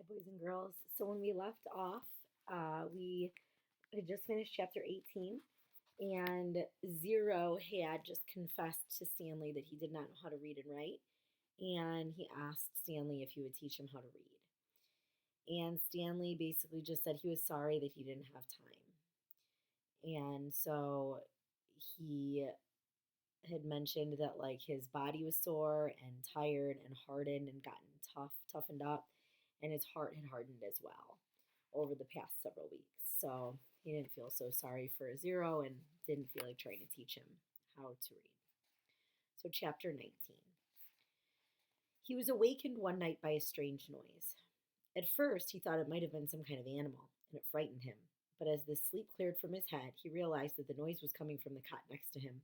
Hi, boys and girls. So when we left off, we had just finished chapter 18, and Zero had just confessed to Stanley that he did not know how to read and write, and he asked Stanley if he would teach him how to read. And Stanley basically just said he was sorry that he didn't have time. And so he had mentioned that like his body was sore and tired and hardened and gotten toughened up, and his heart had hardened as well over the past several weeks. So he didn't feel so sorry for Zero and didn't feel like trying to teach him how to read. So, chapter 19. He was awakened one night by a strange noise. At first, he thought it might have been some kind of animal, and it frightened him. But as the sleep cleared from his head, he realized that the noise was coming from the cot next to him.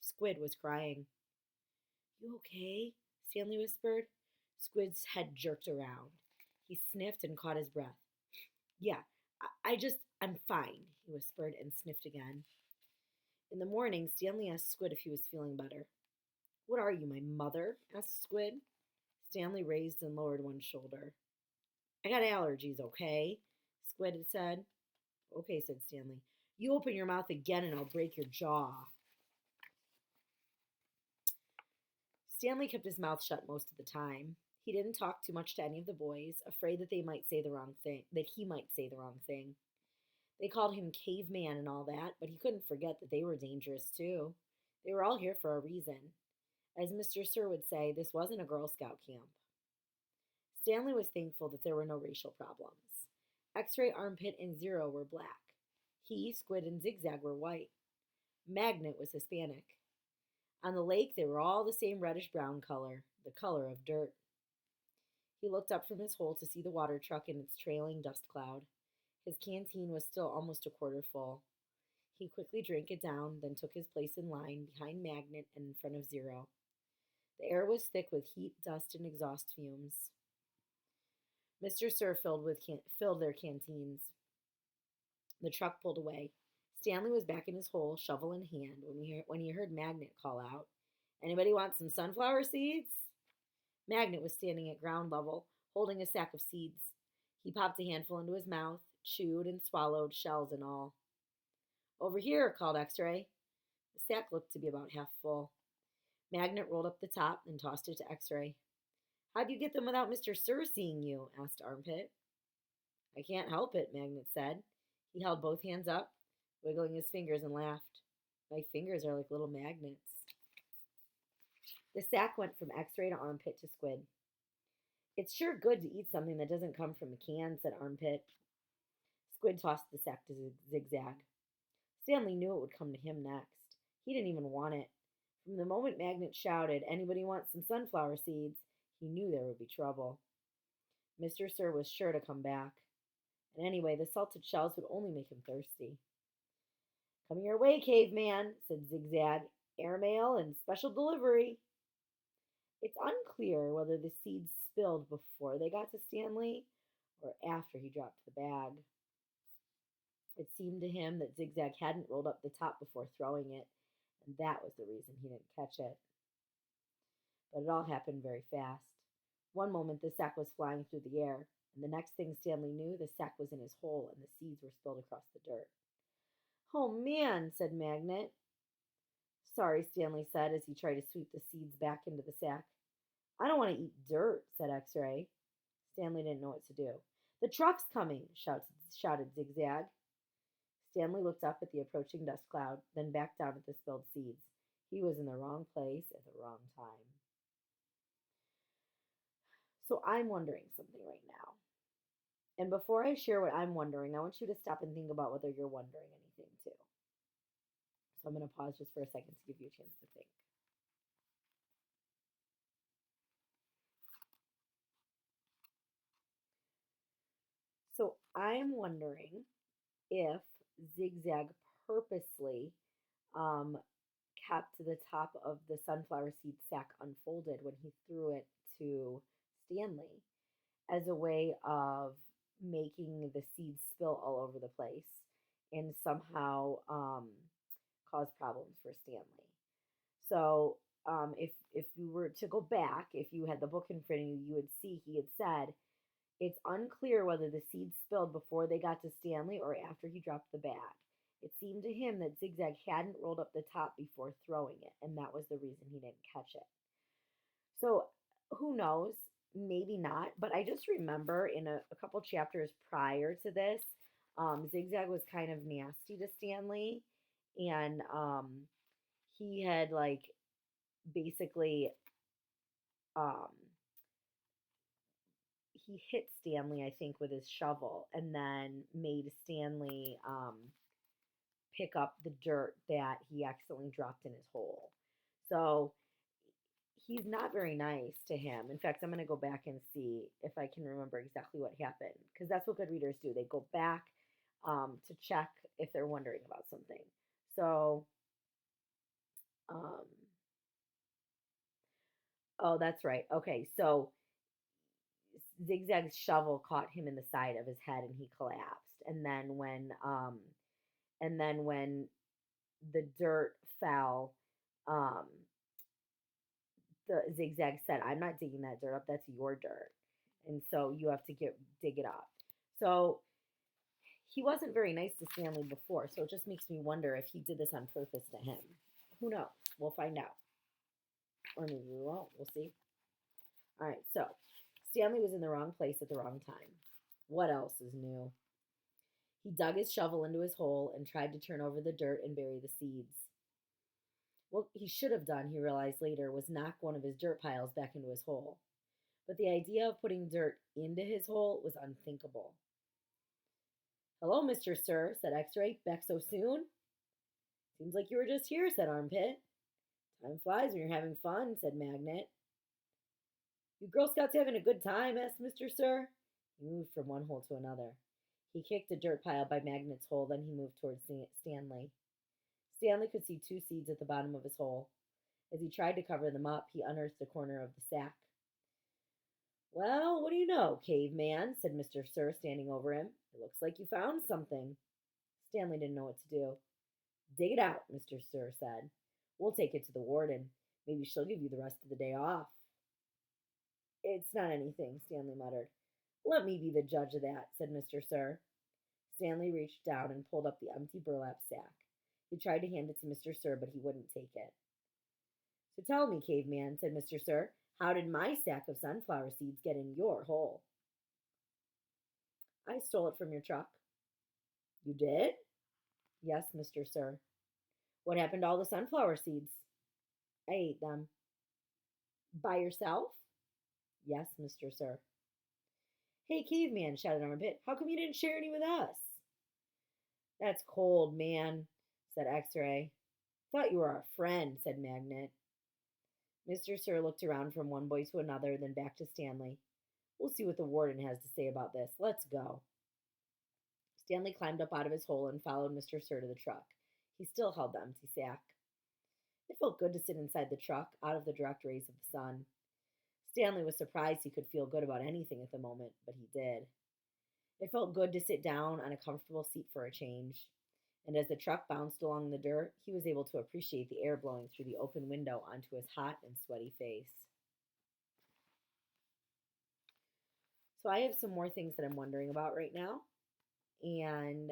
Squid was crying. You okay? Stanley whispered. Squid's head jerked around. He sniffed and caught his breath. Yeah, I'm fine, he whispered and sniffed again. In the morning, Stanley asked Squid if he was feeling better. What are you, my mother? Asked Squid. Stanley raised and lowered one shoulder. I got allergies, okay? Squid had said. Okay, said Stanley. You open your mouth again and I'll break your jaw. Stanley kept his mouth shut most of the time. He didn't talk too much to any of the boys, afraid that they might say the wrong thing, that he might say the wrong thing. They called him caveman and all that, but he couldn't forget that they were dangerous too. They were all here for a reason. As Mr. Sir would say, this wasn't a Girl Scout camp. Stanley was thankful that there were no racial problems. X-Ray, Armpit, and Zero were black. He, Squid, and Zigzag were white. Magnet was Hispanic. On the lake, they were all the same reddish-brown color, the color of dirt. He looked up from his hole to see the water truck and its trailing dust cloud. His canteen was still almost a quarter full. He quickly drank it down, then took his place in line behind Magnet and in front of Zero. The air was thick with heat, dust, and exhaust fumes. Mr. Sir filled their canteens. The truck pulled away. Stanley was back in his hole, shovel in hand, when he heard Magnet call out, Anybody want some sunflower seeds? Magnet was standing at ground level, holding a sack of seeds. He popped a handful into his mouth, chewed and swallowed, shells and all. Over here, called X-Ray. The sack looked to be about half full. Magnet rolled up the top and tossed it to X-Ray. How'd you get them without Mr. Sir seeing you? Asked Armpit. I can't help it, Magnet said. He held both hands up, wiggling his fingers, and laughed. My fingers are like little magnets. The sack went from X-Ray to Armpit to Squid. It's sure good to eat something that doesn't come from a can, said Armpit. Squid tossed the sack to Zigzag. Stanley knew it would come to him next. He didn't even want it. From the moment Magnet shouted, Anybody want some sunflower seeds? He knew there would be trouble. Mr. Sir was sure to come back. And anyway, the salted shells would only make him thirsty. Coming your way, caveman, said Zigzag. Airmail and special delivery. It's unclear whether the seeds spilled before they got to Stanley or after he dropped the bag. It seemed to him that Zigzag hadn't rolled up the top before throwing it, and that was the reason he didn't catch it. But it all happened very fast. One moment the sack was flying through the air, and the next thing Stanley knew, the sack was in his hole and the seeds were spilled across the dirt. Oh, man, said Magnet. Sorry, Stanley said as he tried to sweep the seeds back into the sack. I don't want to eat dirt, said X-Ray. Stanley didn't know what to do. The truck's coming, shouted Zigzag. Stanley looked up at the approaching dust cloud, then back down at the spilled seeds. He was in the wrong place at the wrong time. So I'm wondering something right now. And before I share what I'm wondering, I want you to stop and think about whether you're wondering anything too. So I'm going to pause just for a second to give you a chance to think. So I'm wondering if Zigzag purposely kept the top of the sunflower seed sack unfolded when he threw it to Stanley as a way of making the seeds spill all over the place and somehow cause problems for Stanley. So if you were to go back, if you had the book in front of you, you would see he had said, It's unclear whether the seeds spilled before they got to Stanley or after he dropped the bag. It seemed to him that Zigzag hadn't rolled up the top before throwing it, and that was the reason he didn't catch it. So who knows? Maybe not. But I just remember in a couple chapters prior to this, Zigzag was kind of nasty to Stanley, and he had like basically um, he hit Stanley, I think, with his shovel, and then made Stanley pick up the dirt that he accidentally dropped in his hole. So he's not very nice to him. In fact, I'm going to go back and see if I can remember exactly what happened because that's what good readers do. They go back to check if they're wondering about something. So, um, oh, that's right. Okay, so Zigzag's shovel caught him in the side of his head and he collapsed. And then when the dirt fell, um, the Zigzag said, "I'm not digging that dirt up. That's your dirt, and so you have to dig it up." So he wasn't very nice to Stanley before. So it just makes me wonder if he did this on purpose to him. Who knows? We'll find out, or maybe we won't. We'll see. All right. So Stanley was in the wrong place at the wrong time. What else is new? He dug his shovel into his hole and tried to turn over the dirt and bury the seeds. What he should have done, he realized later, was knock one of his dirt piles back into his hole. But the idea of putting dirt into his hole was unthinkable. "Hello, Mr. Sir," said X-Ray. "Back so soon?" "Seems like you were just here," said Armpit. "Time flies when you're having fun," said Magnet. "You Girl Scouts having a good time?" asked Mr. Sir. He moved from one hole to another. He kicked a dirt pile by Magnet's hole, then he moved towards Stanley. Stanley could see 2 seeds at the bottom of his hole. As he tried to cover them up, he unearthed a corner of the sack. "Well, what do you know, caveman?" said Mr. Sir, standing over him. "It looks like you found something." Stanley didn't know what to do. "Dig it out," Mr. Sir said. "We'll take it to the warden. Maybe she'll give you the rest of the day off." "It's not anything," Stanley muttered. "Let me be the judge of that," said Mr. Sir. Stanley reached down and pulled up the empty burlap sack. He tried to hand it to Mr. Sir, but he wouldn't take it. "So tell me, caveman," said Mr. Sir, "how did my sack of sunflower seeds get in your hole?" "I stole it from your truck." "You did?" "Yes, Mr. Sir." "What happened to all the sunflower seeds?" "I ate them." "By yourself?" "Yes, Mr. Sir." "Hey, caveman," shouted Armpit, "how come you didn't share any with us?" "That's cold, man," said X-Ray. "Thought you were our friend," said Magnet. Mr. Sir looked around from one boy to another, then back to Stanley. "We'll see what the warden has to say about this. Let's go." Stanley climbed up out of his hole and followed Mr. Sir to the truck. He still held the empty sack. It felt good to sit inside the truck, out of the direct rays of the sun. Stanley was surprised he could feel good about anything at the moment, but he did. It felt good to sit down on a comfortable seat for a change. And as the truck bounced along the dirt, he was able to appreciate the air blowing through the open window onto his hot and sweaty face. So I have some more things that I'm wondering about right now, and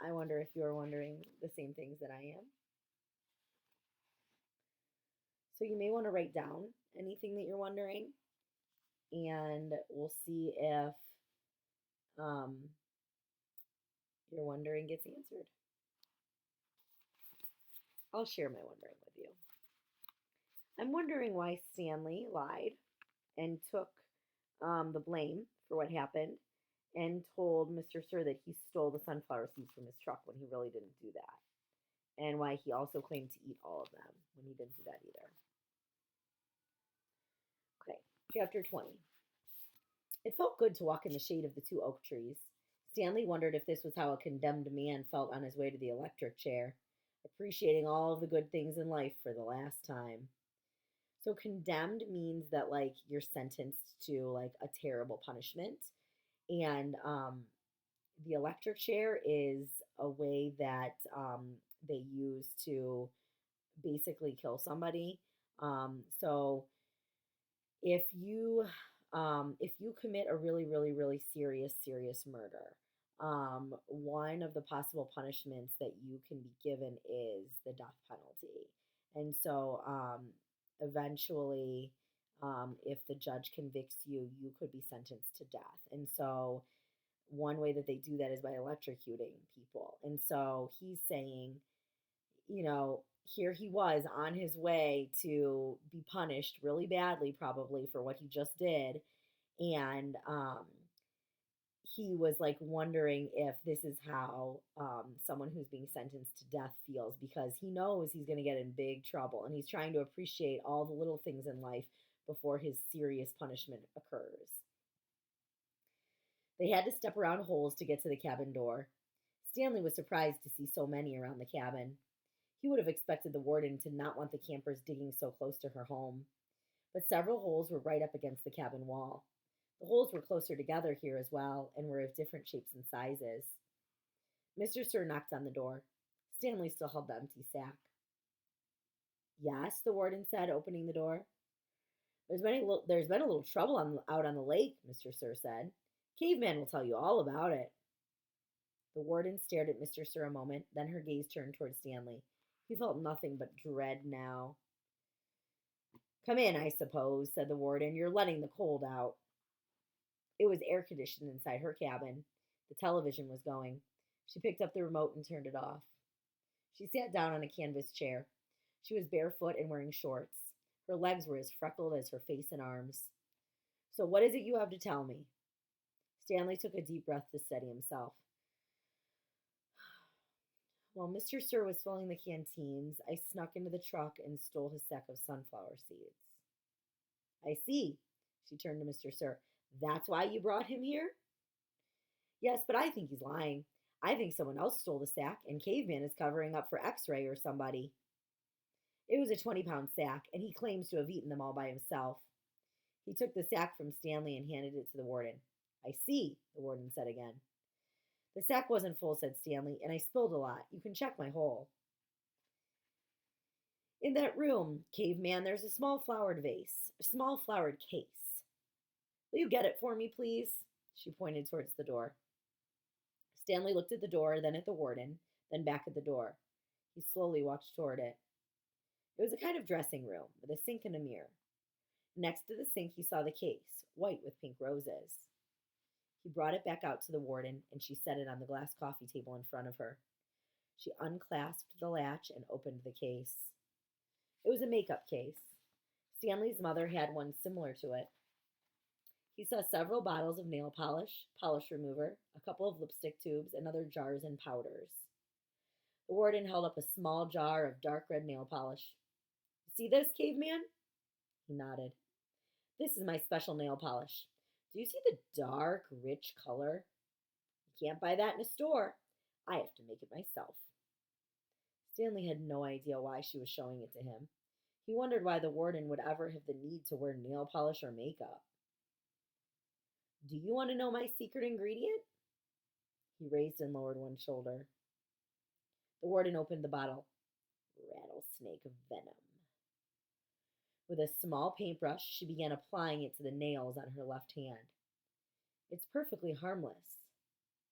I wonder if you're wondering the same things that I am. So you may want to write down anything that you're wondering, and we'll see if um, your wondering gets answered. I'll share my wondering with you. I'm wondering why Stanley lied and took the blame for what happened and told Mr. Sir that he stole the sunflower seeds from his truck when he really didn't do that, and why he also claimed to eat all of them when he didn't do that either. Okay, chapter 20. It felt good to walk in the shade of the 2 oak trees. Stanley wondered if this was how a condemned man felt on his way to the electric chair, appreciating all of the good things in life for the last time. So condemned means that like you're sentenced to like a terrible punishment, and the electric chair is a way that they use to basically kill somebody. So if you if you commit a really, really, really serious murder, one of the possible punishments that you can be given is the death penalty. And so, eventually, if the judge convicts you, you could be sentenced to death. And so, one way that they do that is by electrocuting people. And so, he's saying, here he was on his way to be punished really badly, probably for what he just did. And he was like wondering if this is how someone who's being sentenced to death feels, because he knows he's going to get in big trouble and he's trying to appreciate all the little things in life before his serious punishment occurs. They had to step around holes to get to the cabin door. Stanley was surprised to see so many around the cabin. He would have expected the warden to not want the campers digging so close to her home, but several holes were right up against the cabin wall. The holes were closer together here as well and were of different shapes and sizes. Mr. Sir knocked on the door. Stanley still held the empty sack. Yes, the warden said, opening the door. There's been a little trouble out on the lake, Mr. Sir said. Caveman will tell you all about it. The warden stared at Mr. Sir a moment, then her gaze turned toward Stanley. He felt nothing but dread now. Come in, I suppose, said the warden. You're letting the cold out. It was air conditioned inside her cabin. The television was going. She picked up the remote and turned it off. She sat down on a canvas chair. She was barefoot and wearing shorts. Her legs were as freckled as her face and arms. So what is it you have to tell me? Stanley took a deep breath to steady himself. While Mr. Sir was filling the canteens, I snuck into the truck and stole his sack of sunflower seeds. I see, she turned to Mr. Sir. That's why you brought him here? Yes, but I think he's lying. I think someone else stole the sack, and Caveman is covering up for X-Ray or somebody. It was a 20-pound sack, and he claims to have eaten them all by himself. He took the sack from Stanley and handed it to the warden. I see, the warden said again. The sack wasn't full, said Stanley, and I spilled a lot. You can check my hole. In that room, Caveman, there's a small flowered vase, a small flowered case. Will you get it for me, please? She pointed towards the door. Stanley looked at the door, then at the warden, then back at the door. He slowly walked toward it. It was a kind of dressing room with a sink and a mirror. Next to the sink, he saw the case, white with pink roses. He brought it back out to the warden, and she set it on the glass coffee table in front of her. She unclasped the latch and opened the case. It was a makeup case. Stanley's mother had one similar to it. He saw several bottles of nail polish, polish remover, a couple of lipstick tubes, and other jars and powders. The warden held up a small jar of dark red nail polish. See this, Caveman? He nodded. This is my special nail polish. Do you see the dark, rich color? You can't buy that in a store. I have to make it myself. Stanley had no idea why she was showing it to him. He wondered why the warden would ever have the need to wear nail polish or makeup. Do you want to know my secret ingredient? He raised and lowered one shoulder. The warden opened the bottle. Rattlesnake venom. With a small paintbrush, she began applying it to the nails on her left hand. It's perfectly harmless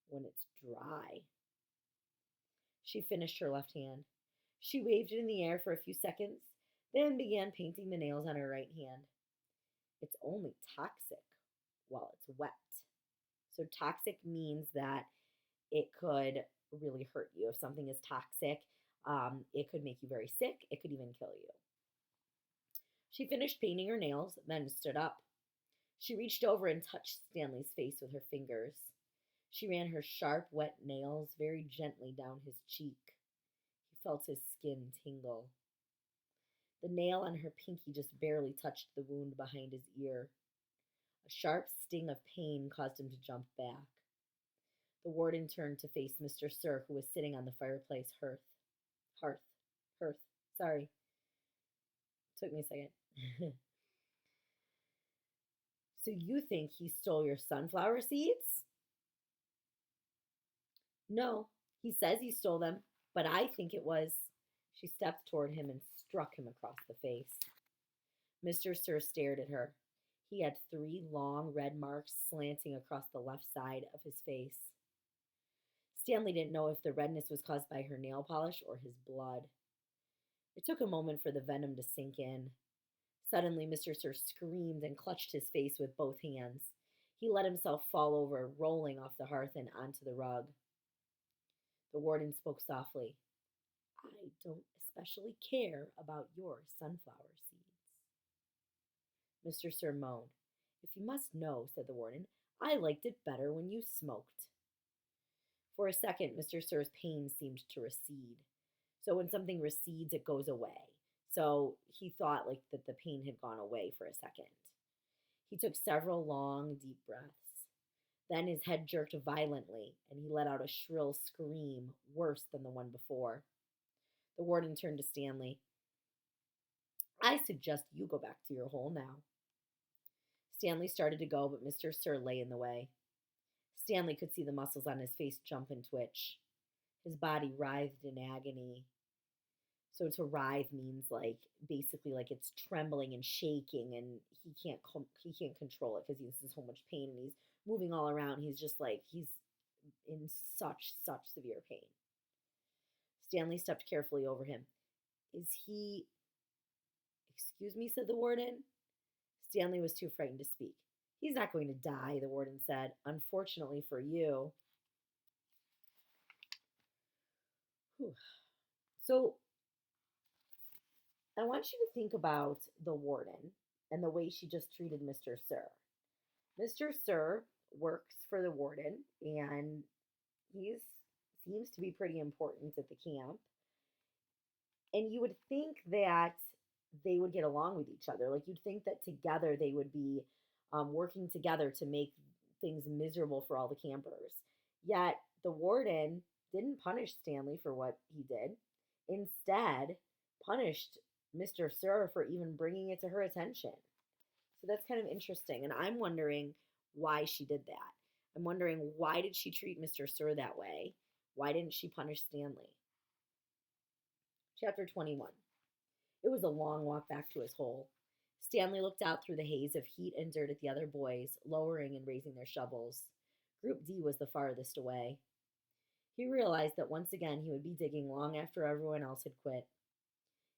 when it's dry. She finished her left hand. She waved it in the air for a few seconds, then began painting the nails on her right hand. It's only toxic while it's wet. So toxic means that it could really hurt you. If something is toxic, it could make you very sick. It could even kill you. She finished painting her nails, then stood up. She reached over and touched Stanley's face with her fingers. She ran her sharp, wet nails very gently down his cheek. He felt his skin tingle. The nail on her pinky just barely touched the wound behind his ear. A sharp sting of pain caused him to jump back. The warden turned to face Mr. Sir, who was sitting on the fireplace hearth. Sorry. Took me a second. So you think he stole your sunflower seeds? No, he says he stole them, but I think it was. She stepped toward him and struck him across the face. Mr. Sir stared at her. He had 3 long red marks slanting across the left side of his face. Stanley didn't know if the redness was caused by her nail polish or his blood. It took a moment for the venom to sink in. Suddenly, Mr. Sir screamed and clutched his face with both hands. He let himself fall over, rolling off the hearth and onto the rug. The warden spoke softly. I don't especially care about your sunflower seeds. Mr. Sir moaned. If you must know, said the warden, I liked it better when you smoked. For a second, Mr. Sir's pain seemed to recede. So when something recedes, it goes away. So he thought like that the pain had gone away for a second. He took several long, deep breaths. Then his head jerked violently, and he let out a shrill scream, worse than the one before. The warden turned to Stanley. I suggest you go back to your hole now. Stanley started to go, but Mr. Sir lay in the way. Stanley could see the muscles on his face jump and twitch. His body writhed in agony. So to writhe means like basically like it's trembling and shaking, and he can't control it because he's in so much pain and he's moving all around. He's just like he's in such severe pain. Stanley stepped carefully over him. Is he? Excuse me, said the warden. Stanley was too frightened to speak. He's not going to die, the warden said. Unfortunately for you. Whew. So I want you to think about the warden and the way she just treated Mr. Sir. Mr. Sir works for the warden, and he seems to be pretty important at the camp. And you would think that they would get along with each other. Like you'd think that together they would be working together to make things miserable for all the campers. Yet the warden didn't punish Stanley for what he did. Instead, punished Mr. Sir for even bringing it to her attention. So that's kind of interesting. And I'm wondering why she did that. I'm wondering why did she treat Mr. Sir that way? Why didn't she punish Stanley? Chapter 21. It was a long walk back to his hole. Stanley looked out through the haze of heat and dirt at the other boys, lowering and raising their shovels. Group D was the farthest away. He realized that once again he would be digging long after everyone else had quit.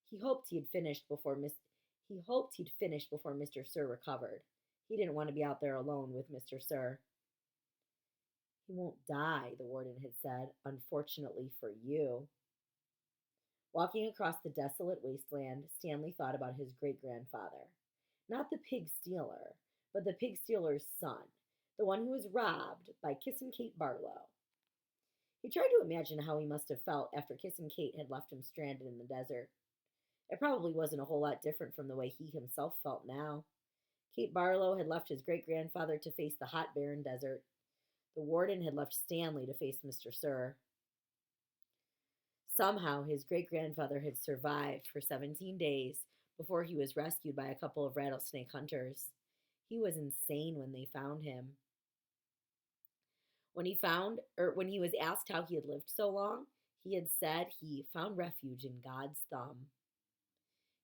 He hoped he'd finished before Mr. Sir recovered. He didn't want to be out there alone with Mr. Sir. He won't die, the warden had said, unfortunately for you. Walking across the desolate wasteland, Stanley thought about his great-grandfather. Not the pig stealer, but the pig stealer's son, the one who was robbed by Kissin' Kate Barlow. He tried to imagine how he must have felt after Kissin' Kate had left him stranded in the desert. It probably wasn't a whole lot different from the way he himself felt now. Kate Barlow had left his great-grandfather to face the hot, barren desert. The warden had left Stanley to face Mr. Sir. Somehow his great-grandfather had survived for 17 days before he was rescued by a couple of rattlesnake hunters. He was insane when they found him. When he was asked how he had lived so long, he had said he found refuge in God's thumb.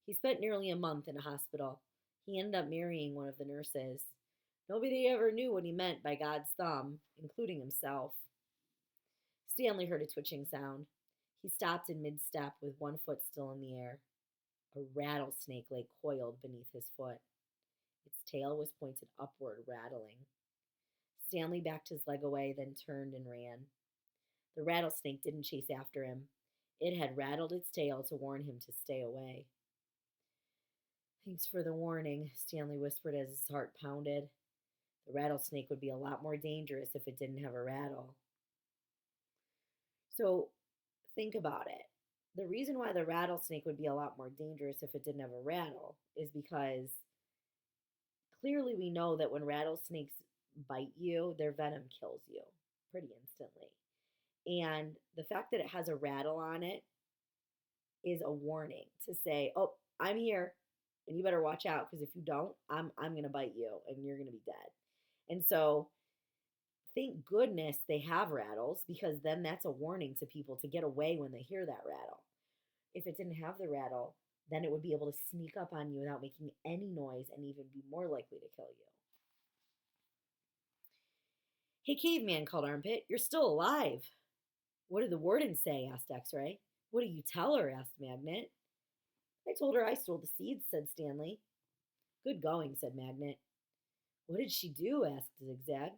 He spent nearly a month in a hospital. He ended up marrying one of the nurses. Nobody ever knew what he meant by God's thumb, including himself. Stanley heard a twitching sound. He stopped in mid-step with one foot still in the air. A rattlesnake lay coiled beneath his foot. Its tail was pointed upward, rattling. Stanley backed his leg away, then turned and ran. The rattlesnake didn't chase after him. It had rattled its tail to warn him to stay away. Thanks for the warning, Stanley whispered as his heart pounded. The rattlesnake would be a lot more dangerous if it didn't have a rattle. So, think about it. The reason why the rattlesnake would be a lot more dangerous if it didn't have a rattle is because clearly we know that when rattlesnakes bite you, their venom kills you pretty instantly. And the fact that it has a rattle on it is a warning to say, oh, I'm here and you better watch out, because if you don't, I'm going to bite you and you're going to be dead. And so thank goodness they have rattles, because then that's a warning to people to get away when they hear that rattle. If it didn't have the rattle, Then it would be able to sneak up on you without making any noise and even be more likely to kill you. Hey, caveman, called Armpit, you're still alive. What did the warden say? Asked X Ray. What did you tell her? Asked Magnet. I told her I stole the seeds, said Stanley. Good going, said Magnet. What did she do? Asked Zigzag.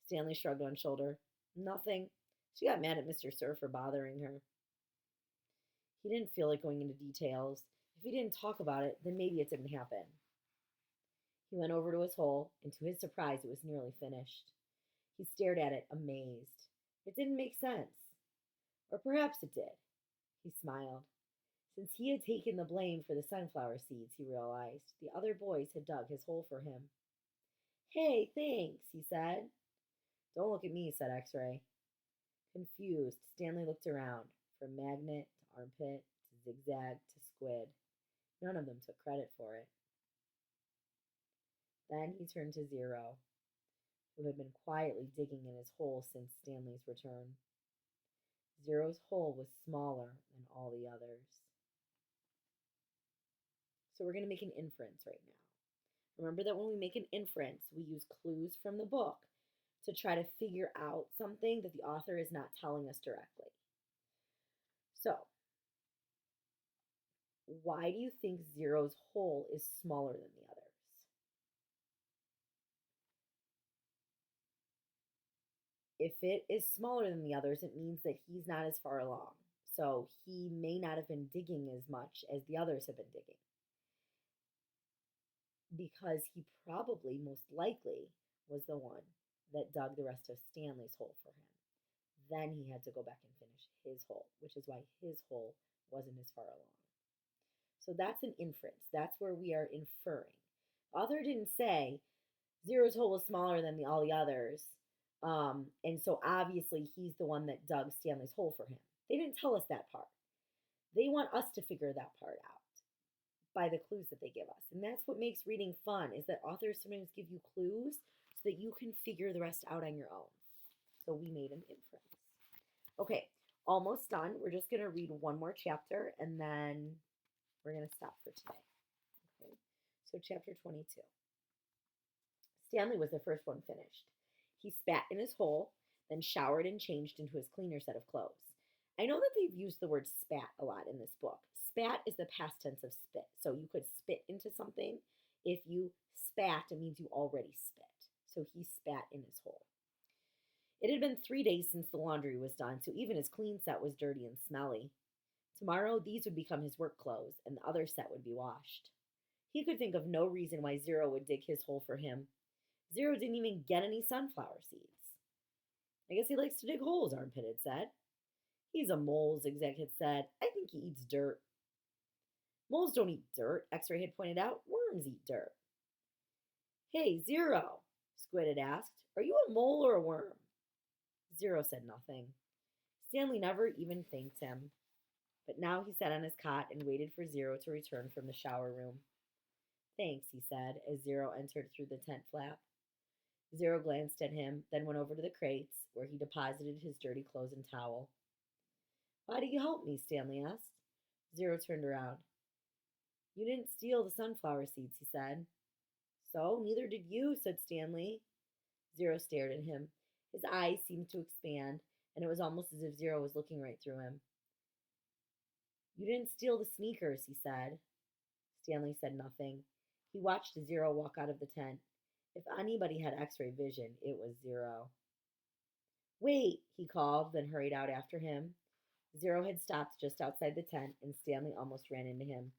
Stanley shrugged one shoulder. Nothing. She got mad at Mr. Sir for bothering her. He didn't feel like going into details. If he didn't talk about it, then maybe it didn't happen. He went over to his hole, and to his surprise, it was nearly finished. He stared at it, amazed. It didn't make sense. Or perhaps it did. He smiled. Since he had taken the blame for the sunflower seeds, he realized, the other boys had dug his hole for him. Hey, thanks, he said. Don't look at me, said X-Ray. Confused, Stanley looked around, from Magnet to Armpit to Zigzag to Squid. None of them took credit for it. Then he turned to Zero, who had been quietly digging in his hole since Stanley's return. Zero's hole was smaller than all the others. So we're going to make an inference right now. Remember that when we make an inference, we use clues from the book to try to figure out something that the author is not telling us directly. So, why do you think Zero's hole is smaller than the others? If it is smaller than the others, it means that he's not as far along. So he may not have been digging as much as the others have been digging. Because he probably, most likely, was the one that dug the rest of Stanley's hole for him. Then he had to go back and finish his hole, which is why his hole wasn't as far along. So that's an inference. That's where we are inferring. The author didn't say Zero's hole is smaller than all the others, and so obviously he's the one that dug Stanley's hole for him. They didn't tell us that part. They want us to figure that part out by the clues that they give us. And that's what makes reading fun, is that authors sometimes give you clues so that you can figure the rest out on your own. So we made an inference. Okay, almost done. We're just going to read one more chapter, and then we're going to stop for today. Okay, so chapter 22. Stanley was the first one finished. He spat in his hole, then showered and changed into his cleaner set of clothes. I know that they've used the word spat a lot in this book. Spat is the past tense of spit. So you could spit into something. If you spat, it means you already spit. So he spat in his hole. It had been 3 days since the laundry was done, so even his clean set was dirty and smelly. Tomorrow, these would become his work clothes, and the other set would be washed. He could think of no reason why Zero would dig his hole for him. Zero didn't even get any sunflower seeds. I guess he likes to dig holes, Armpit had said. He's a mole, Zigzag had said. I think he eats dirt. Moles don't eat dirt, X-Ray had pointed out. Worms eat dirt. Hey, Zero, Squid had asked. Are you a mole or a worm? Zero said nothing. Stanley never even thanked him. But now he sat on his cot and waited for Zero to return from the shower room. Thanks, he said, as Zero entered through the tent flap. Zero glanced at him, then went over to the crates, where he deposited his dirty clothes and towel. Why do you help me? Stanley asked. Zero turned around. You didn't steal the sunflower seeds, he said. So, neither did you, said Stanley. Zero stared at him. His eyes seemed to expand, and it was almost as if Zero was looking right through him. You didn't steal the sneakers, he said. Stanley said nothing. He watched Zero walk out of the tent. If anybody had X-ray vision, it was Zero. Wait, he called, then hurried out after him. Zero had stopped just outside the tent, and Stanley almost ran into him.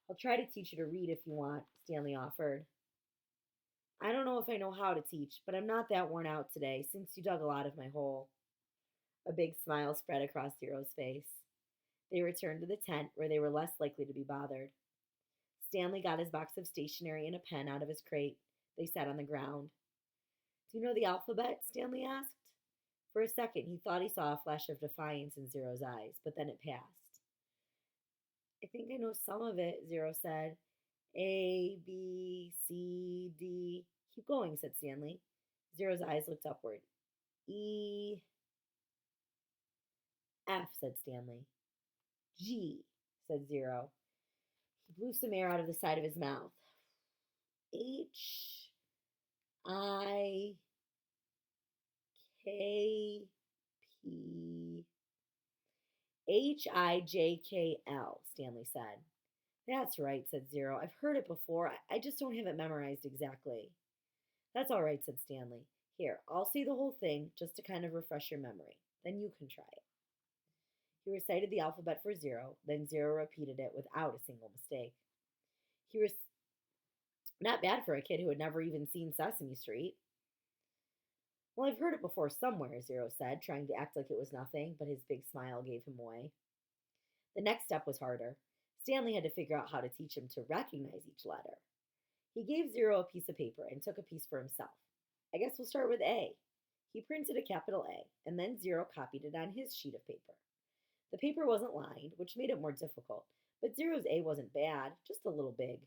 I'll try to teach you to read if you want, Stanley offered. I don't know if I know how to teach, but I'm not that worn out today, since you dug a lot of my hole. A big smile spread across Zero's face. They returned to the tent, where they were less likely to be bothered. Stanley got his box of stationery and a pen out of his crate. They sat on the ground. Do you know the alphabet? Stanley asked. For a second, he thought he saw a flash of defiance in Zero's eyes, but then it passed. I think I know some of it, Zero said. A, B, C, D. Keep going, said Stanley. Zero's eyes looked upward. E, F, said Stanley. G, said Zero. He blew some air out of the side of his mouth. H-I-K-P. Hijkl, Stanley said. That's right, said Zero. I've heard it before. I just don't have it memorized exactly. That's all right, said Stanley. Here, I'll say the whole thing just to kind of refresh your memory. Then you can try it. He recited the alphabet for Zero, then Zero repeated it without a single mistake. He was not bad for a kid who had never even seen Sesame Street. Well, I've heard it before somewhere, Zero said, trying to act like it was nothing, but his big smile gave him away. The next step was harder. Stanley had to figure out how to teach him to recognize each letter. He gave Zero a piece of paper and took a piece for himself. I guess we'll start with A. He printed a capital A, and then Zero copied it on his sheet of paper. The paper wasn't lined, which made it more difficult, but Zero's A wasn't bad, just a little big.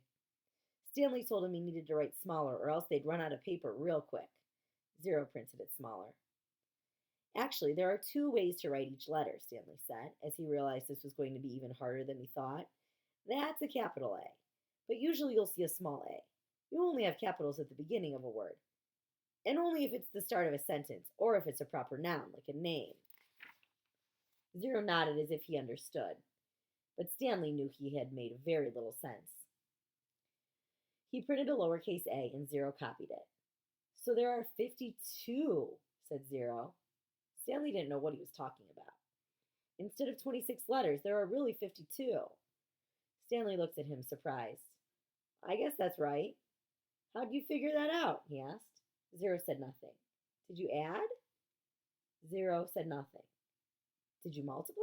Stanley told him he needed to write smaller or else they'd run out of paper real quick. Zero printed it smaller. Actually, there are two ways to write each letter, Stanley said, as he realized this was going to be even harder than he thought. That's a capital A, but usually you'll see a small a. You only have capitals at the beginning of a word, and only if it's the start of a sentence or if it's a proper noun, like a name. Zero nodded as if he understood, but Stanley knew he had made very little sense. He printed a lowercase a and Zero copied it. So there are 52, said Zero. Stanley didn't know what he was talking about. Instead of 26 letters, there are really 52. Stanley looked at him, surprised. I guess that's right. How'd you figure that out? He asked. Zero said nothing. Did you add? Zero said nothing. Did you multiply?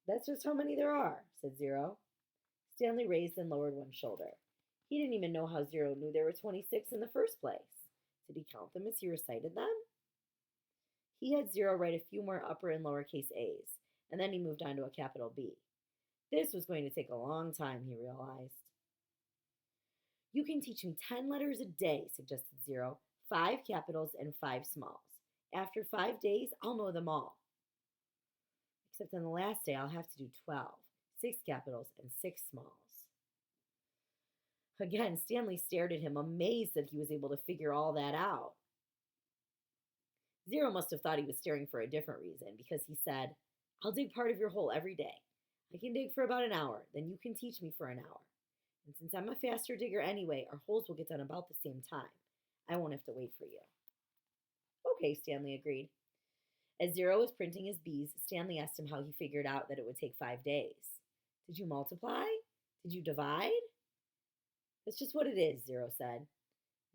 That's just how many there are, said Zero. Stanley raised and lowered one shoulder. He didn't even know how Zero knew there were 26 in the first place. Did he count them as he recited them? He had Zero write a few more upper and lowercase a's, and then he moved on to a capital B. This was going to take a long time, he realized. You can teach me 10 letters a day, suggested Zero, 5 capitals and 5 smalls. After 5 days, I'll know them all. Except on the last day, I'll have to do 12, 6 capitals and 6 smalls. Again, Stanley stared at him, amazed that he was able to figure all that out. Zero must have thought he was staring for a different reason, because he said, I'll dig part of your hole every day. I can dig for about an hour, then you can teach me for an hour. And since I'm a faster digger anyway, our holes will get done about the same time. I won't have to wait for you. Okay, Stanley agreed. As Zero was printing his B's, Stanley asked him how he figured out that it would take 5 days. Did you multiply? Did you divide? That's just what it is, Zero said.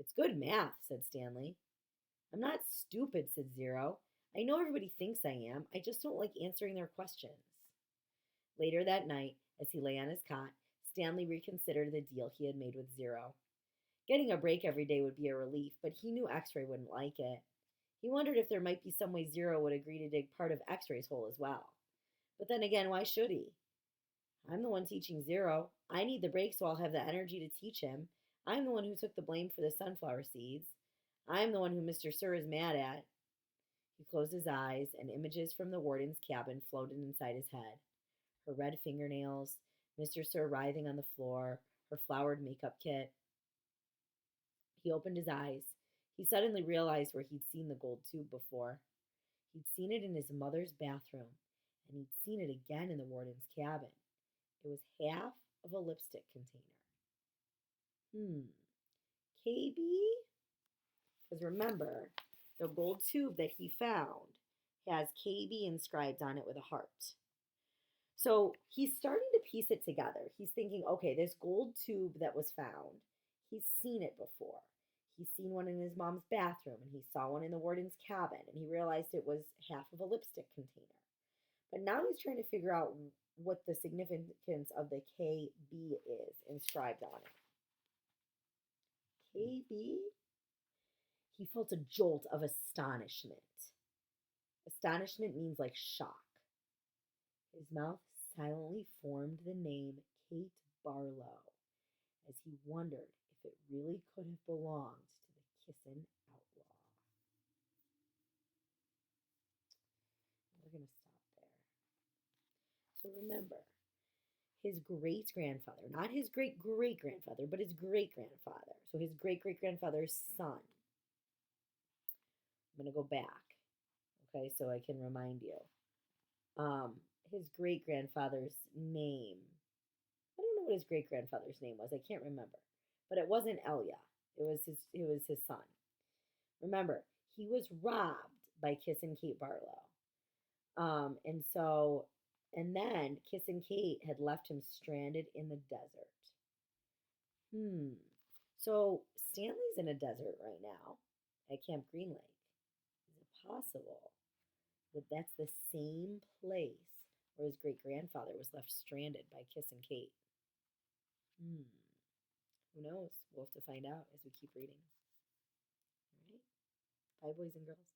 It's good math, said Stanley. I'm not stupid, said Zero. I know everybody thinks I am. I just don't like answering their questions. Later that night, as he lay on his cot, Stanley reconsidered the deal he had made with Zero. Getting a break every day would be a relief, but he knew X-Ray wouldn't like it. He wondered if there might be some way Zero would agree to dig part of X-Ray's hole as well. But then again, why should he? I'm the one teaching Zero. I need the break so I'll have the energy to teach him. I'm the one who took the blame for the sunflower seeds. I'm the one who Mr. Sir is mad at. He closed his eyes, and images from the warden's cabin floated inside his head. Her red fingernails, Mr. Sir writhing on the floor, her flowered makeup kit. He opened his eyes. He suddenly realized where he'd seen the gold tube before. He'd seen it in his mother's bathroom, and he'd seen it again in the warden's cabin. It was half of a lipstick container. KB? Because remember, the gold tube that he found has KB inscribed on it with a heart. So he's starting to piece it together. He's thinking, okay, this gold tube that was found, he's seen it before. He's seen one in his mom's bathroom, and he saw one in the warden's cabin, and he realized it was half of a lipstick container. But now he's trying to figure out what the significance of the KB is inscribed on it. KB? He felt a jolt of astonishment. Astonishment means like shock. His mouth silently formed the name Kate Barlow as he wondered if it really could have belonged to the Kissin' Outlaw. We're going to stop there. So remember, his great grandfather, not his great great grandfather, but his great grandfather. So his great great grandfather's son. I'm going to go back, okay, so I can remind you. His great grandfather's name. I don't know what his great grandfather's name was. I can't remember, but it wasn't Elia. It was his son. Remember, he was robbed by Kiss and Kate Barlow. And so, and then Kiss and Kate had left him stranded in the desert. Hmm. So Stanley's in a desert right now at Camp Green Lake. Is it possible that that's the same place where his great grandfather was left stranded by Kiss and Kate? Hmm. Who knows? We'll have to find out as we keep reading. All right. Bye, boys and girls.